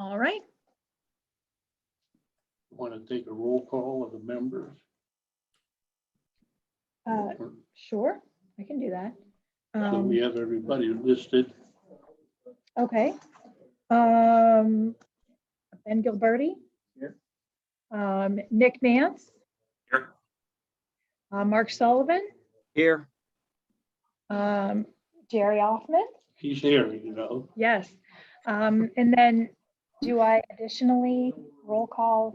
All right. Want to take a roll call of the members? Sure, I can do that. So we have everybody listed. Okay. Ben Gilberti. Here. Nick Nance. Here. Mark Sullivan. Here. Jerry Offman. He's here, you know. Yes. And then do I additionally roll call?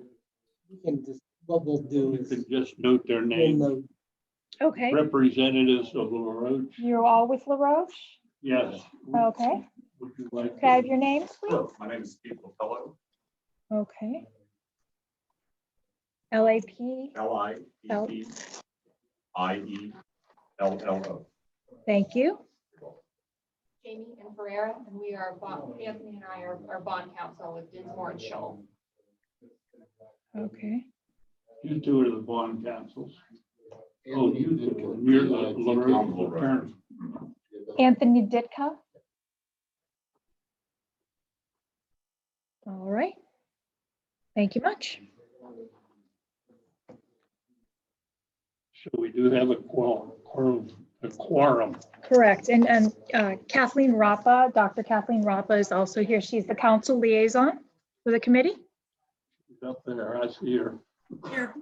We can just, what we'll do You is can just note their we'll names. note Okay, Representatives of LaRoche. you're all with LaRoche? Yes. Okay. Would you like? Can I have your names, please? My name is Steve Lopello. Okay. LAP, LIEPIELLO. thank you. Jamie and Ferreira, and we are, Anthony and I are bond counsel with Dinsmore and Scholl. Okay. You two are the bond councils. Oh, you do. And you're the LaRoche attorney. Anthony Ditka. All right. Thank you much. So we do have a quorum. Correct. And Kathleen Rappa, Dr. Kathleen Rappa is also here. She's the council liaison for the committee. She's up there, I see her. Here.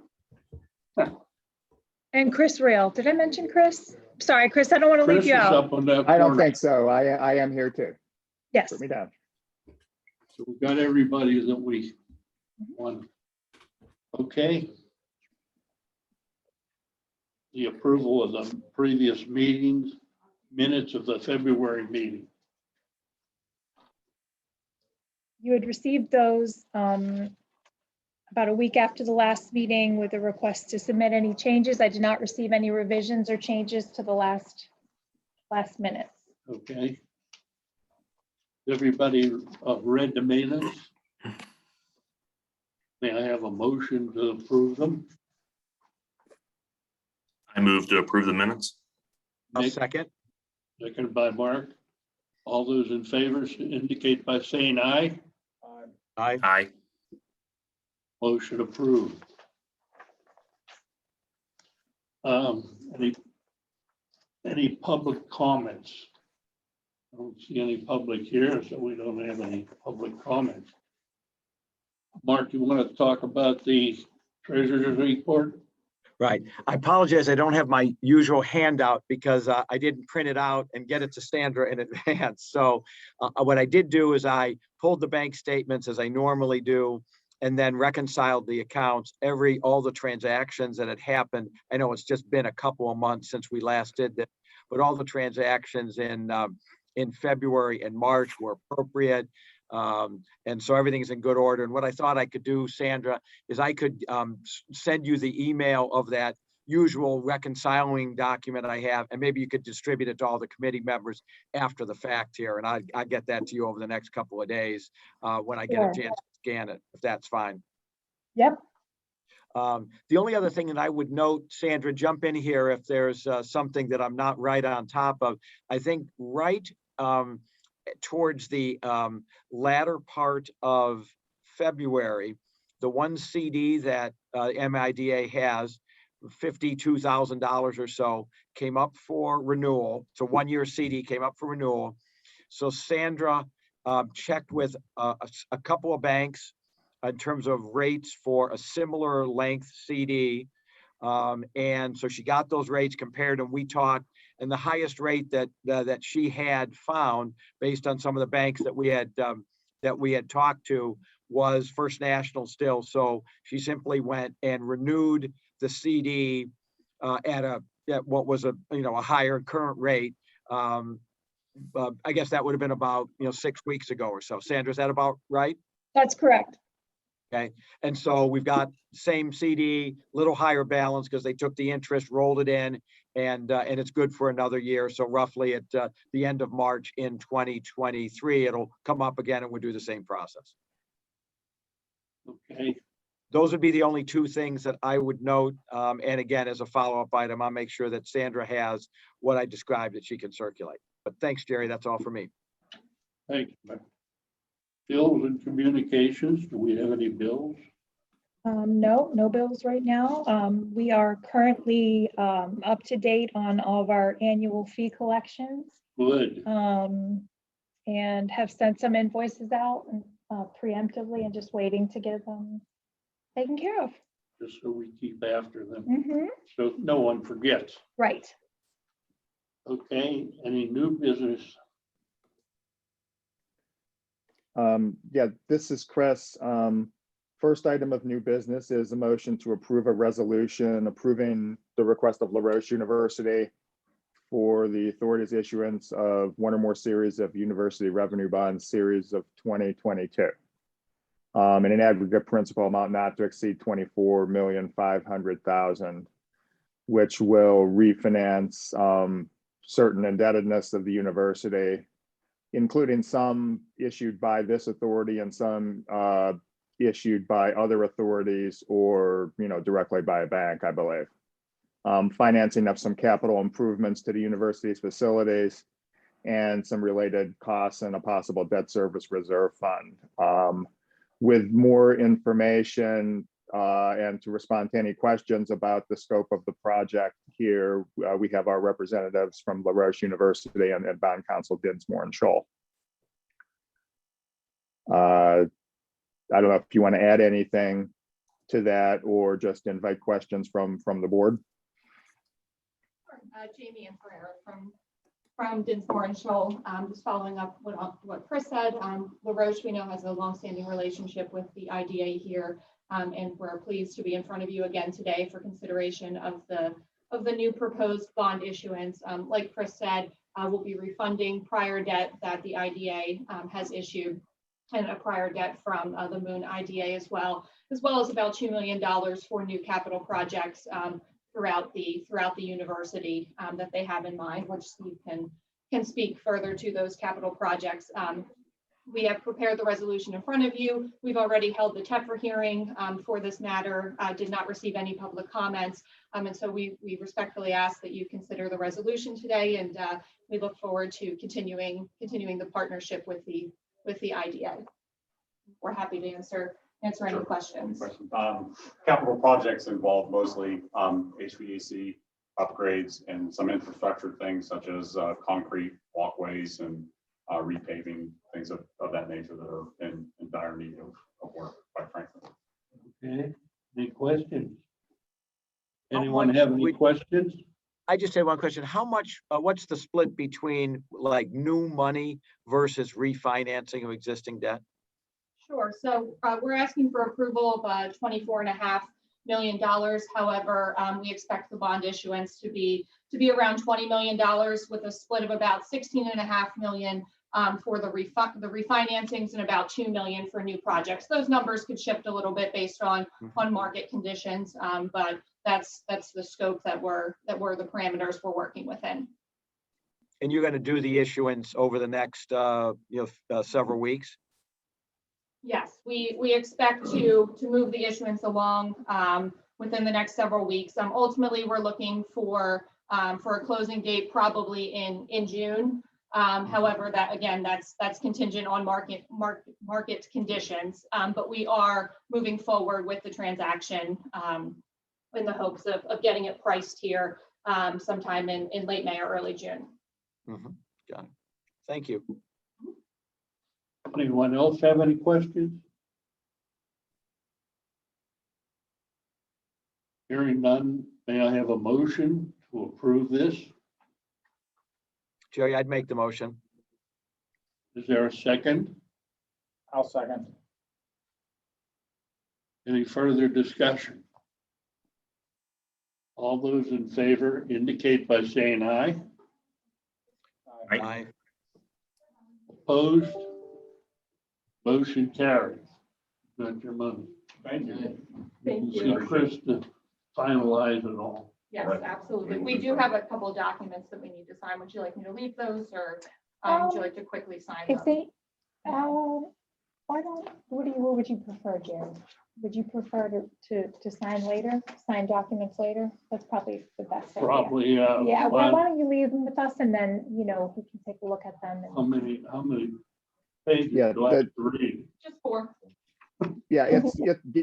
And Chris Rail. Did I mention Chris? Sorry, Chris, I don't want to leave Chris you is out. up on that I don't corner. think so. I am here too. Yes. Put me down. So we've got everybody that we want. Okay. The approval of the previous meetings, minutes of the February meeting. You had received those about a week after the last meeting with a request to submit any changes. I did not receive any revisions or changes to the last minutes. Okay. Everybody read the minutes? May I have a motion to approve them? I move to approve the minutes. I'll Nick, second. seconded by Mark. All those in favor indicate by saying aye. Aye. Aye. Motion approved. Any public comments? I don't see any public here, so we don't have any public comments. Mark, you want to talk about the treasurer's report? Right. I apologize. I don't have my usual handout because I didn't print it out and get it to Sandra in advance. So what I did do is I pulled the bank statements as I normally do and then reconciled the accounts, all the transactions that had happened. I know it's just been a couple of months since we last did that, but all the transactions in February and March were appropriate. And so everything's in good order. And what I thought I could do, Sandra, is I could send you the email of that usual reconciling document I have, and maybe you could distribute it to all the committee members after the fact here. And I get that to you over the next couple of days when I get a Sure. chance to scan it, if that's fine. Yep. The only other thing that I would note, Sandra, jump in here if there's something that I'm not right on top of. I think right towards the latter part of February, the one CD that MIDA has, $52,000 or so, came up for renewal. So 1-year CD came up for renewal. So Sandra checked with a couple of banks in terms of rates for a similar length CD. And so she got those rates compared, and we talked, and the highest rate that she had found based on some of the banks that we had talked to was First National still. So she simply went and renewed the CD at what was a higher current rate. I guess that would have been about 6 weeks ago or so. Sandra, is that about right? That's correct. Okay, and so we've got same CD, little higher balance because they took the interest, rolled it in, and it's good for another year. So roughly at the end of March in 2023, it'll come up again and we'll do the same process. Okay, Those would be the only two things that I would note. And again, as a follow-up item, I'll make sure that Sandra has what I described that she can circulate. But thanks, Jerry. That's all for me. thank you. Bills and communications, do we have any bills? No bills right now. We are currently up to date on all of our annual fee collections. Good. And have sent some invoices out preemptively and just waiting to get them taken care of. Just so we keep after them, Mhm. so no one forgets. Right. Okay, any new business? Yeah, this is Chris. First item of new business is a motion to approve a resolution approving the request of LaRoche University for the authority's issuance of one or more series of university revenue bonds, series of 2022. In an aggregate principal amount not to exceed 24,500,000, which will refinance certain indebtedness of the university, including some issued by this authority and some issued by other authorities or, directly by a bank, I believe. Financing of some capital improvements to the university's facilities and some related costs and a possible debt service reserve fund. With more information and to respond to any questions about the scope of the project here, we have our representatives from LaRoche University and bond counsel Dinsmore and Scholl. I don't know if you want to add anything to that or just invite questions from the board. Jamie and Ferreira from Dinsmore and Scholl. Just following up what Chris said. LaRoche, we know, has a longstanding relationship with the IDA here, and we're pleased to be in front of you again today for consideration of the new proposed bond issuance. Like Chris said, we'll be refunding prior debt that the IDA has issued, and a prior debt from the Moon IDA as well as about $2 million for new capital projects throughout the university that they have in mind, which Steve can speak further to those capital projects. We have prepared the resolution in front of you. We've already held the TEFRA hearing for this matter, did not receive any public comments. And so we respectfully ask that you consider the resolution today, and we look forward to continuing the partnership with the IDA. We're happy to answer any questions. Capital projects involve mostly HVAC upgrades and some infrastructure things such as concrete walkways and repaving, things of that nature that are in dire need of work, quite frankly. Okay, any questions? How Anyone much have any would- questions? I just had one question. How much, what's the split between like new money versus refinancing of existing debt? Sure. So we're asking for approval of $24.5 million. However, we expect the bond issuance to be around $20 million, with a split of about $16.5 million for the refinancings and about $2 million for new projects. Those numbers could shift a little bit based on market conditions, but that's the scope that were the parameters we're working within. And you're going to do the issuance over the next several weeks? Yes, we expect to move the issuance along within the next several weeks. Ultimately, we're looking for a closing date probably in June. However, that's contingent on market conditions. But we are moving forward with the transaction in the hopes of getting it priced here sometime in late May or early June. Got it. Thank you. Anyone else have any questions? Hearing none, may I have a motion to approve this? Jerry, I'd make the motion. Is there a second? I'll second. Any further discussion? All those in favor indicate by saying aye. Aye. Aye. Opposed? Motion carries. Got your money. Thank you. Thank See you. Chris to finalize it all. Yes, absolutely. We do have a couple of documents that we need to sign. Would you like me to leave those, or would you like to quickly sign If them? they, what would you prefer, Jerry? Would you prefer to sign later, sign documents later? That's probably the best idea. Probably, Yeah, why well, don't you leave them with us, and then, we can take a look at them. how many, pages Yeah, left to read. Just 4. Yeah,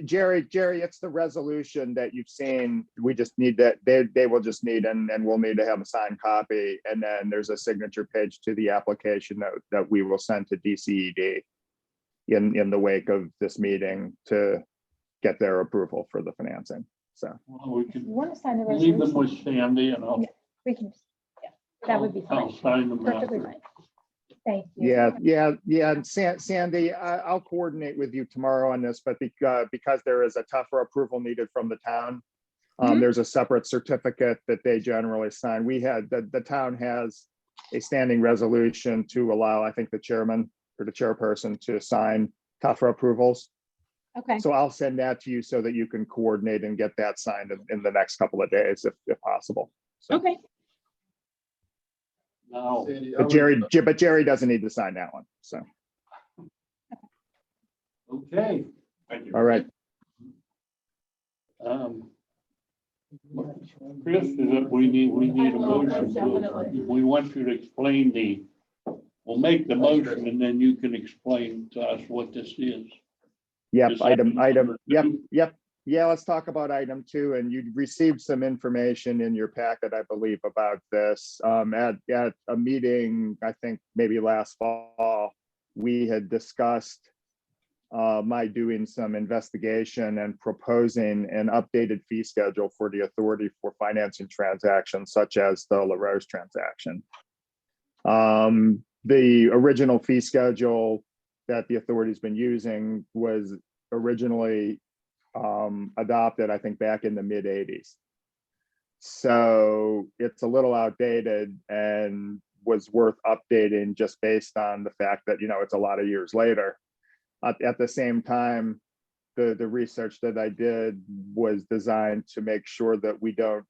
Jerry, it's the resolution that you've seen. We just need that, they will just need, and we'll need to have a signed copy. And then there's a signature page to the application that we will send to DCED in the wake of this meeting to get their approval for the financing. So, Well, we You can want to sign the leave them resolution? with Sandy and I'll. Yeah. We can, yeah, that would be I'll fine. sign them Perfectly after. fine. Thank you. yeah. And Sandy, I'll coordinate with you tomorrow on this, but because there is a tougher approval needed from the town, Mhm. there's a separate certificate that they generally sign. We had, the town has a standing resolution to allow, I think, the chairman or the chairperson to sign tougher approvals. Okay, So I'll send that to you so that you can coordinate and get that signed in the next couple of days, if possible. So, okay. Now, but Jerry doesn't need to sign that one. So, okay. Thank you. all right. Chris, is that we need I a will, motion. most definitely. We want you to explain we'll make the motion and then you can explain to us what this is. Yep, Is item, that number yep, two? yep. Yeah, let's talk about item 2, and you received some information in your packet, I believe, about this. At a meeting, I think maybe last fall, we had discussed my doing some investigation and proposing an updated fee schedule for the authority for financing transactions such as the LaRoche transaction. The original fee schedule that the authority's been using was originally adopted, I think, back in the mid 80s. So it's a little outdated and was worth updating just based on the fact that, it's a lot of years later. At the same time, the research that I did was designed to make sure that we don't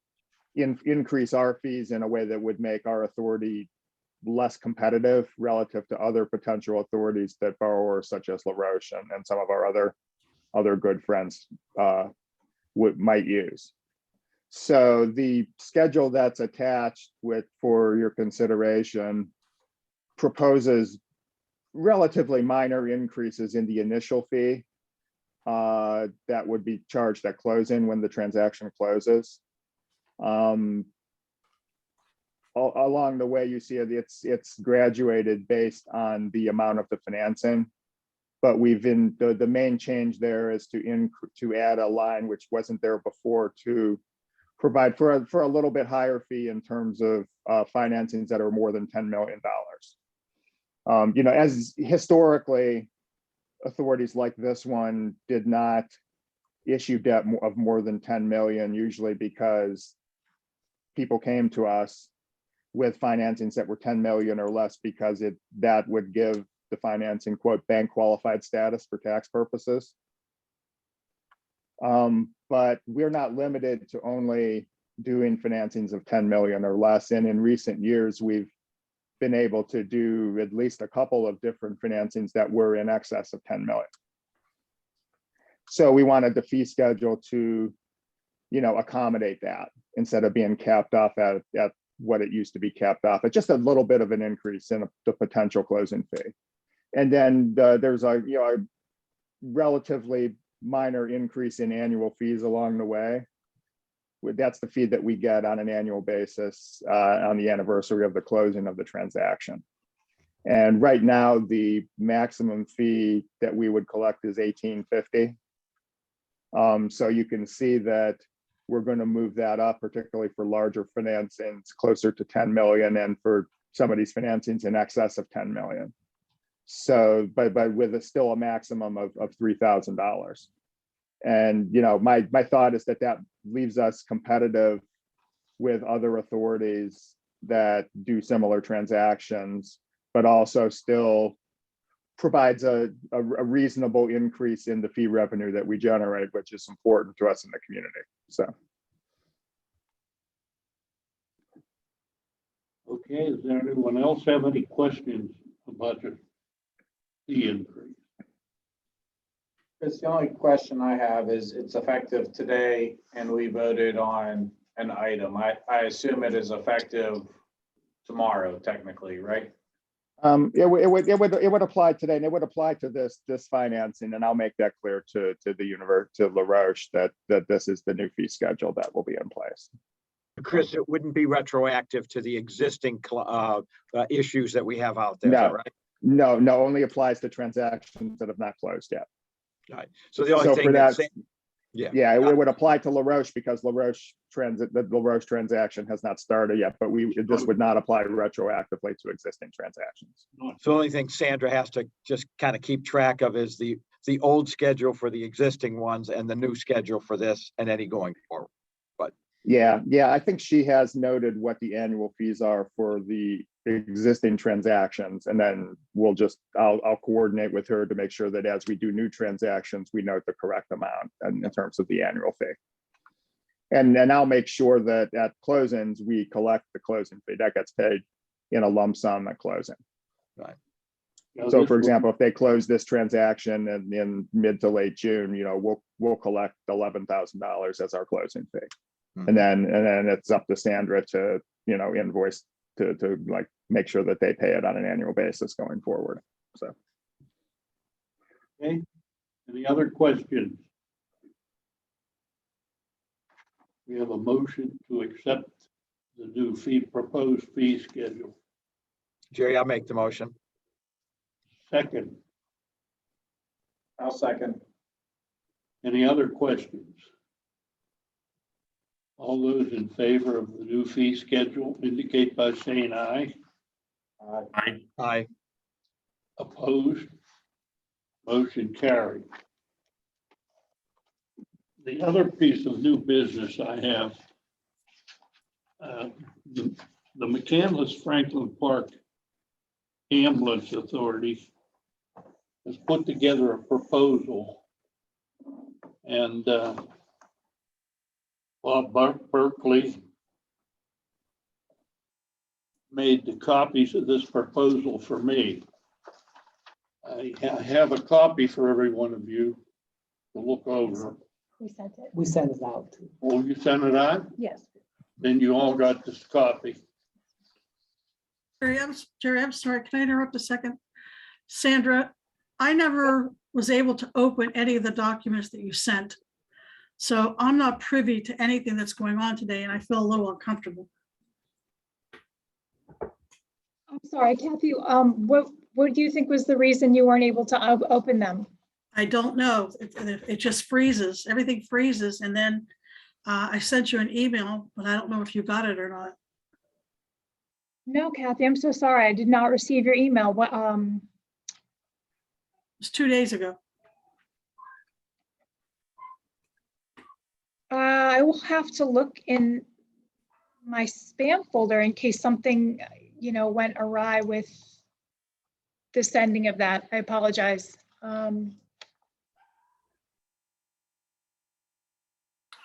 increase our fees in a way that would make our authority less competitive relative to other potential authorities that borrowers such as LaRoche and some of our other good friends might use. So the schedule that's attached for your consideration proposes relatively minor increases in the initial fee that would be charged at closing when the transaction closes. Along the way, you see it's graduated based on the amount of the financing. But the main change there is to add a line which wasn't there before to provide for a little bit higher fee in terms of financings that are more than $10 million. As historically, authorities like this one did not issue debt of more than 10 million, usually because people came to us with financings that were 10 million or less because that would give the financing, quote, bank qualified status for tax purposes. But we're not limited to only doing financings of 10 million or less. And in recent years, we've been able to do at least a couple of different financings that were in excess of 10 million. So we wanted the fee schedule to, accommodate that instead of being capped off at what it used to be capped off at, just a little bit of an increase in the potential closing fee. And then there's a relatively minor increase in annual fees along the way. That's the fee that we get on an annual basis on the anniversary of the closing of the transaction. And right now, the maximum fee that we would collect is $18.50. So you can see that we're going to move that up, particularly for larger financings closer to 10 million, and for some of these financings in excess of 10 million. So, but with still a maximum of $3,000. And, my thought is that leaves us competitive with other authorities that do similar transactions, but also still provides a reasonable increase in the fee revenue that we generate, which is important to us in the community. So. Okay, does anyone else have any questions about the fee increase? Chris, the only question I have is it's effective today and we voted on an item. I assume it is effective tomorrow, technically, right? It would apply today, and it would apply to this financing, and I'll make that clear to LaRoche that this is the new fee schedule that will be in place. Chris, it wouldn't be retroactive to the existing issues that we have out there, is that No. right? No, only applies to transactions that have not closed yet. Right. So the only So thing for that's, that, yeah. yeah, it would apply to LaRoche because the LaRoche transaction has not started yet, but this would not apply retroactively to existing transactions. So the only thing Sandra has to just kind of keep track of is the old schedule for the existing ones and the new schedule for this and any going forward. Yeah, I think she has noted what the annual fees are for the existing transactions, and then I'll coordinate with her to make sure that as we do new transactions, we note the correct amount in terms of the annual fee. And then I'll make sure that at closings, we collect the closing fee that gets paid in a lump sum at closing. Right. Now, So this for would- example, if they close this transaction in mid to late June, we'll collect $11,000 as our closing fee. And then it's up to Sandra to, invoice to like make sure that they pay it on an annual basis going forward. So. Okay, any other questions? We have a motion to accept the new proposed fee schedule. Jerry, I'll make the motion. Second, I'll second. any other questions? All those in favor of the new fee schedule indicate by saying aye. Aye. Opposed? Motion carried. The other piece of new business I have, the McCandless Franklin Park Ambulance Authority has put together a proposal, and Bob Berkeley made the copies of this proposal for me. I have a copy for every one of you to look over. We sent it. We sent it out. Oh, you sent it out? Yes. Then you all got this copy. Jerry, I'm sorry, can I interrupt a second? Sandra, I never was able to open any of the documents that you sent. So I'm not privy to anything that's going on today, and I feel a little uncomfortable. I'm sorry, Kathy, what do you think was the reason you weren't able to open them? I don't know. It just freezes. Everything freezes. And then I sent you an email, but I don't know if you got it or not. It No, Kathy, I'm so sorry. I did not receive your email. What, was 2 days ago. I will have to look in my spam folder in case something, went awry with the sending of that. I apologize. I'm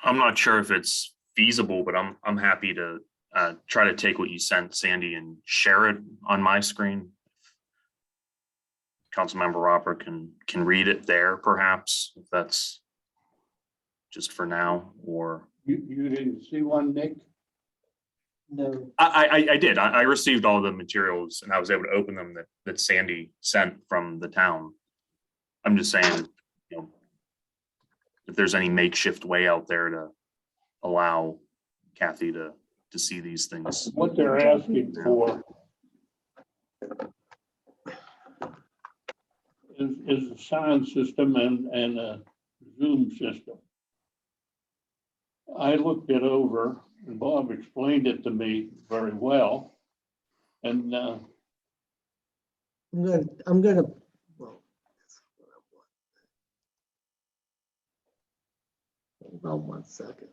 not sure if it's feasible, but I'm happy to try to take what you sent, Sandy, and share it on my screen. Councilmember Roper can read it there, perhaps, if that's just for now, or You didn't see one, Nick? No. I did. I received all the materials and I was able to open them that Sandy sent from the town. I'm just saying, if there's any makeshift way out there to allow Kathy to see these things. What they're asking for is a sound system and a Zoom system. I looked it over and Bob explained it to me very well. And I'm gonna, well, that's what I want. Hold on 1 second.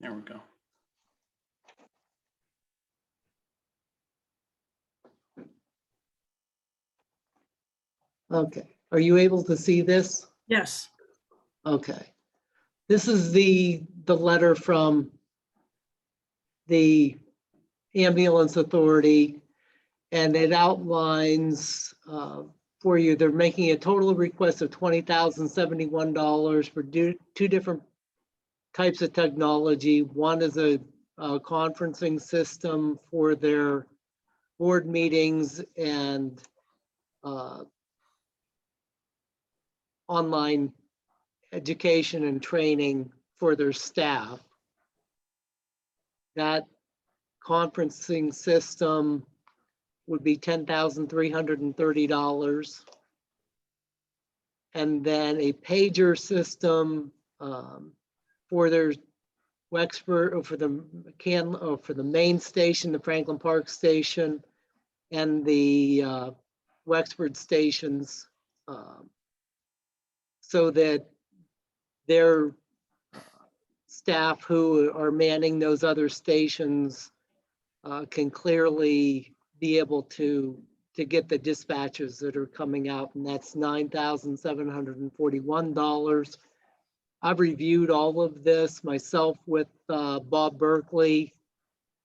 There we go. Okay, are you able to see this? Yes. Okay. This is the letter from the ambulance authority, and it outlines for you, they're making a total request of $20,071 for two different types of technology. One is a conferencing system for their board meetings and online education and training for their staff. That conferencing system would be $10,330. And then a pager system for their Wexford, or for the for the main station, the Franklin Park station, and the Wexford stations, so that their staff who are manning those other stations can clearly be able to get the dispatches that are coming out, and that's $9,741. I've reviewed all of this myself with Bob Berkeley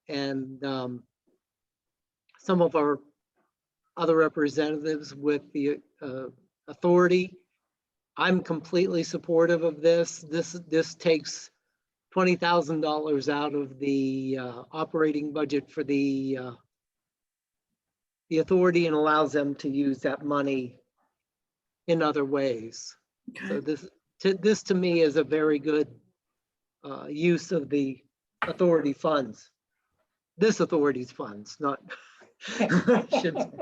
and some of our other representatives with the authority. I'm completely supportive of this. This takes $20,000 out of the operating budget for the authority and allows them to use that money in other ways. So Okay. this to me is a very good use of the authority funds. This authority's funds, not. should say.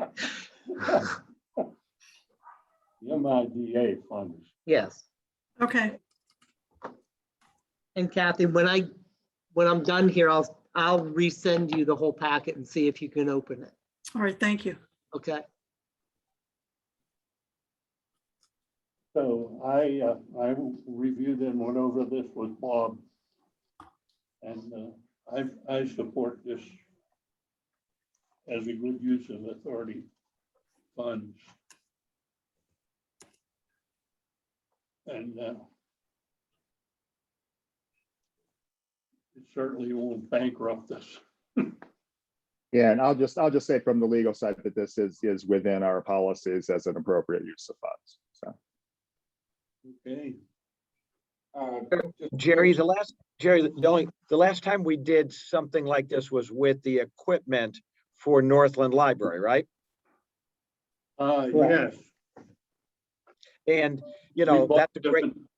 The MIDA funds. Yes. Okay. And Kathy, when I'm done here, I'll resend you the whole packet and see if you can open it. All right. Thank you. Okay. So I reviewed and went over this with Bob. And I support this as a good use of authority funds. And it certainly won't bankrupt us. Yeah, and I'll just say from the legal side that this is within our policies as an appropriate use of funds. So Okay. Jerry, the last time we did something like this was with the equipment for Northland Library, right? Yes. And, We bought that's a great, different-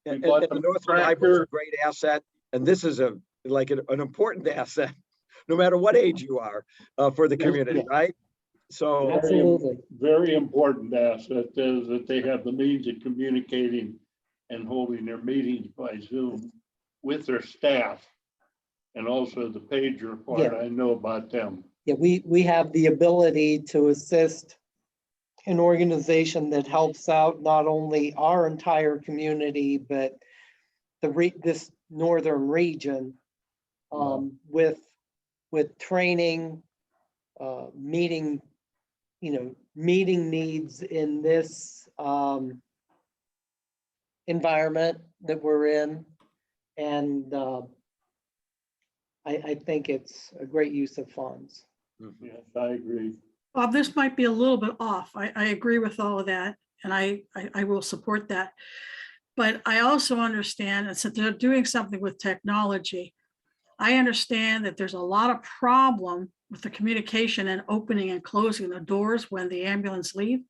and bought the the Northland Library is tractor. a great asset. And this is an important asset, no matter what age you are, for the community, right? So, Absolutely. Very important asset is that they have the means of communicating and holding their meetings by Zoom with their staff. And also the pager part, Yeah. I know about them. Yeah, we have the ability to assist an organization that helps out not only our entire community, but this northern region with training, meeting needs in this environment that we're in. And I think it's a great use of funds. Yes, I agree. Bob, this might be a little bit off. I agree with all of that, and I will support that. But I also understand that since they're doing something with technology, I understand that there's a lot of problem with the communication and opening and closing the doors when the ambulance leave.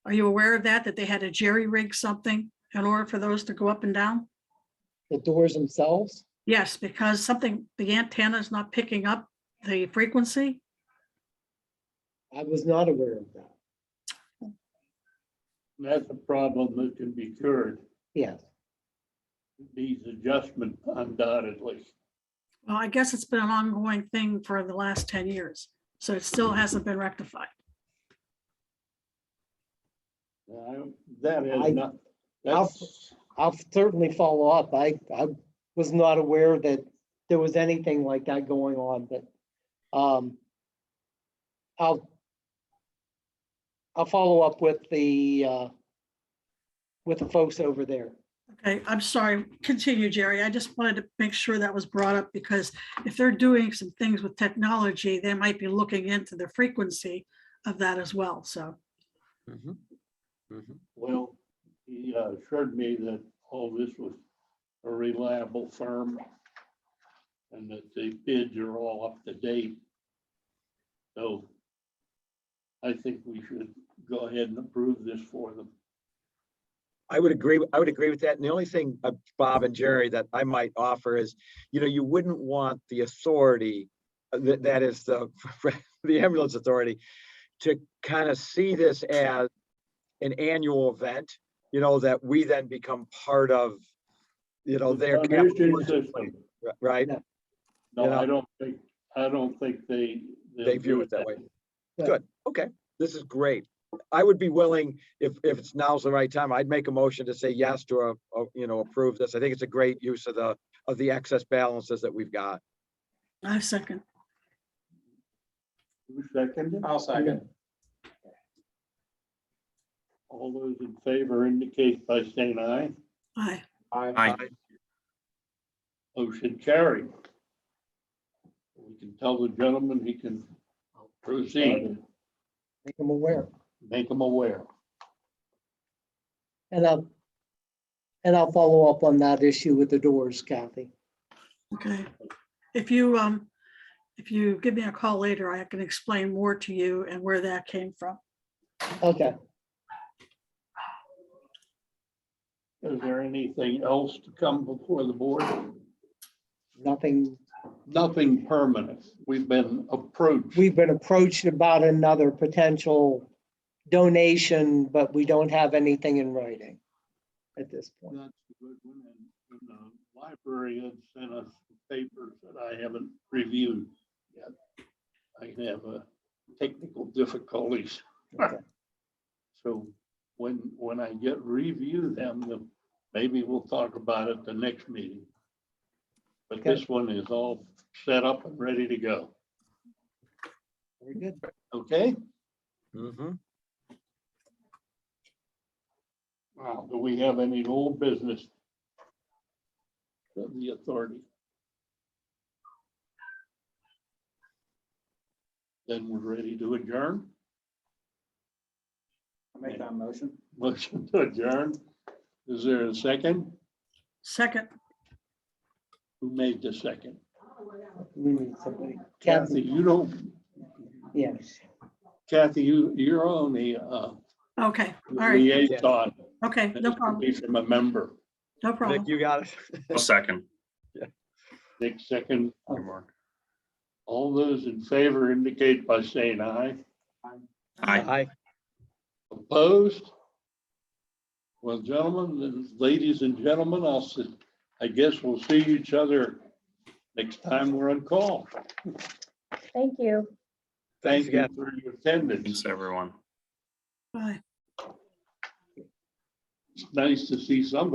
Are you aware of that they had to jerry rig something in order for those to go up and down? The doors themselves? Yes, because the antenna is not picking up the frequency. I was not aware of that. That's a problem that can be cured. Yes. Needs adjustment undoubtedly. Well, I guess it's been an ongoing thing for the last 10 years, so it still hasn't been rectified. That is not, that's, I'll certainly follow up. I was not aware that there was anything like that going on, but I'll follow up with the folks over there. Okay, I'm sorry. Continue, Jerry. I just wanted to make sure that was brought up because if they're doing some things with technology, they might be looking into the frequency of that as well. So, Mhm. Mhm. Well, he assured me that all this was a reliable firm and that the bids are all up to date. So I think we should go ahead and approve this for them. I would agree with that. And the only thing, Bob and Jerry, that I might offer is, you wouldn't want the authority, that is the ambulance authority, to kind of see this as an annual event, that we then become part of, their The capital foundation budget, system. right? Yeah. No, Yeah. I don't think they. they'll They view do it that way. Yeah. Good. Okay. This is great. I would be willing, if it's now's the right time, I'd make a motion to say yes to, approve this. I think it's a great use of the excess balances that we've got. I second. Who seconded? I'll second. All those in favor indicate by saying aye. Aye. Aye. Motion carried. We can tell the gentleman he can proceed, Make them aware. make him aware. And I'll follow up on that issue with the doors, Kathy. Okay. If you give me a call later, I can explain more to you and where that came from. Okay. Is there anything else to come before the board? Nothing. Nothing permanent. We've been approached. We've been approached about another potential donation, but we don't have anything in writing at this point. That's a good one. And the library had sent us papers that I haven't reviewed yet. I have technical difficulties. Okay. So when I review them, maybe we'll talk about it the next meeting. But Okay. this one is all set up and ready to go. Very good. Okay? Mhm. Wow, do we have any old business from the authority? Then we're ready to adjourn. I'll make that motion. Motion to adjourn. Is there a second? Second. Who made the second? We need somebody. Kathy, Kathy, you don't, yes. Kathy, you're on the Okay. All right. liaison. Okay. and No it should problem. be from a member. No Nick, problem. you got it. A second. Nick second. All those in favor indicate by saying aye. Aye. Aye. Opposed? Well, gentlemen, and ladies and gentlemen, I guess we'll see each other next time we're on call. Thank you. Thank Thanks you again. for your attendance. Thanks, everyone. Bye. It's nice to see somebody